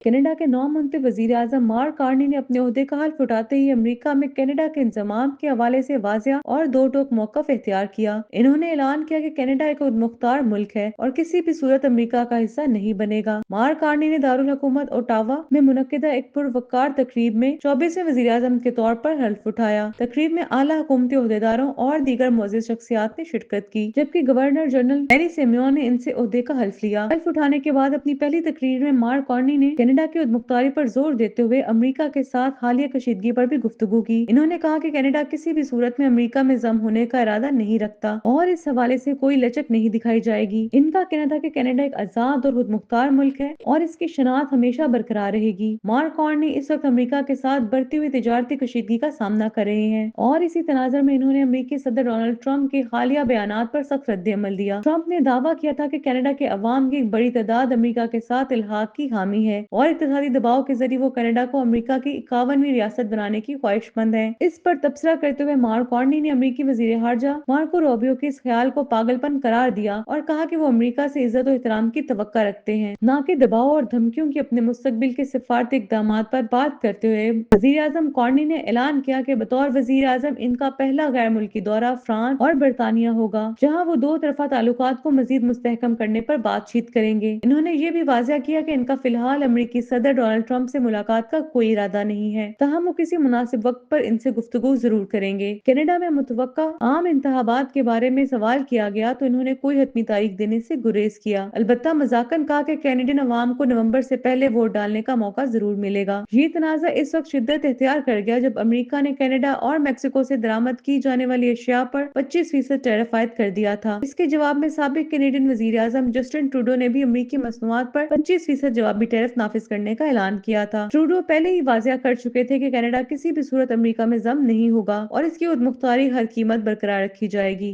Canada के नौ मंत्री वजीर आजम मार्क कार्नी ने अपने ओहदे का हल्फ उठाते ही अमेरिका में कनाडा के इंतजाम के हवाले से वाजिया और दो टोक मौकफ इख्तियार किया। इन्होंने ऐलान किया कि कनाडा एक मुख्तार मुल्क है और किसी भी सूरत अमेरिका का हिस्सा नहीं बनेगा। मार्क कार्नी ने दारुल हुकूमत ओटावा में मुनक्किदा एक पुरवकार तकरीब में 24वें वजीर आजम के तौर पर हल्फ उठाया। तकरीब में आला हुकूमती ओहदेदारों और दीगर मोअज़्ज़ज़ शख्सियात ने शिरकत की, जबकि गवर्नर जनरल मैरी सिम्योन ने इनसे ओहदे का हल्फ लिया। हल्फ उठाने के बाद अपनी पहली तकरीर में मार्क कार्नी ने कनाडा की उद्मुख्तारी पर जोर देते हुए अमेरिका के साथ हालिया कशीदगी पर भी गुफ्तगू की। इन्होंने कहा कि कनाडा किसी भी सूरत में अमेरिका में जम होने का इरादा नहीं रखता और इस हवाले से कोई लचक नहीं दिखाई जाएगी। इनका कहना था कि कनाडा एक आजाद और खुदमुख्तार मुल्क है और इसकी शनाख्त हमेशा बरकरार रहेगी। मार्क कार्नी इस वक्त अमेरिका के साथ बढ़ती हुई तिजारती कशीदगी का सामना कर रहे हैं और इसी तनाज़ुर में इन्होंने अमेरिकी सदर डोनाल्ड ट्रंप के हालिया बयानात पर सख्त रद्द-ए-अमल दिया। ट्रंप ने दावा किया था कि कनाडा के अवाम की एक बड़ी तादाद अमेरिका के साथ इल्हाक की हामी है और इत्तेहादी दबाव के जरिए वो कनाडा को अमेरिका की 51वीं रियासत बनाने की ख्वाहिशमंद है। इस पर तबसरा करते हुए मार्क कार्नी ने अमेरिकी वजीर हार्जा मार्को रूबियो के इस ख्याल को पागलपन करार दिया और कहा कि वो अमेरिका से इज्जत और एहतराम की तवक्का रखते हैं, न कि दबाव और धमकियों की। अपने मुस्तकबिल के सिफारती इक़दामात पर बात करते हुए वजीर आजम कार्नी ने ऐलान किया कि बतौर वजीर आजम इनका पहला गैर मुल्की दौरा फ्रांस और बरतानिया होगा, जहाँ वो दो तरफा ताल्लुकात को मजीद मुस्तहकम करने पर बातचीत करेंगे। इन्होंने ये भी वाज़ेह किया कि इनका फिलहाल अमेरिकी सदर डोनाल्ड ट्रंप से मुलाकात का कोई इरादा नहीं है, तहम वो किसी मुनासिब वक्त पर इनसे गुफ्तगू जरूर करेंगे। कनाडा में मुतवक्का आम इंतखाबात के बारे में सवाल किया गया तो इन्होंने कोई हतमी तारीख देने से गुरेज किया। अलबत्ता मजाकन कहा कि कैनेडियन अवाम को नवंबर से पहले वोट डालने का मौका जरूर मिलेगा। ये तनाज़ा इस वक्त शिद्दत इख्तियार कर गया जब अमेरिका ने कनाडा और मेक्सिको से दरामद की जाने वाली अशिया पर 25% टैरिफ आयद कर दिया था। इसके जवाब में साबिक कैनेडियन वजीर आजम जस्टिन ट्रूडो ने भी अमेरिकी मसनूआत पर 25% जवाबी टैरिफ नाफिज करने का ऐलान किया था। ट्रूडो पहले ही वाज़ेह कर चुके थे कि कनाडा किसी भी सूरत अमेरिका में जम नहीं होगा और इसकी खुदमुख्तारी हर कीमत बरकरार रखी जाएगी।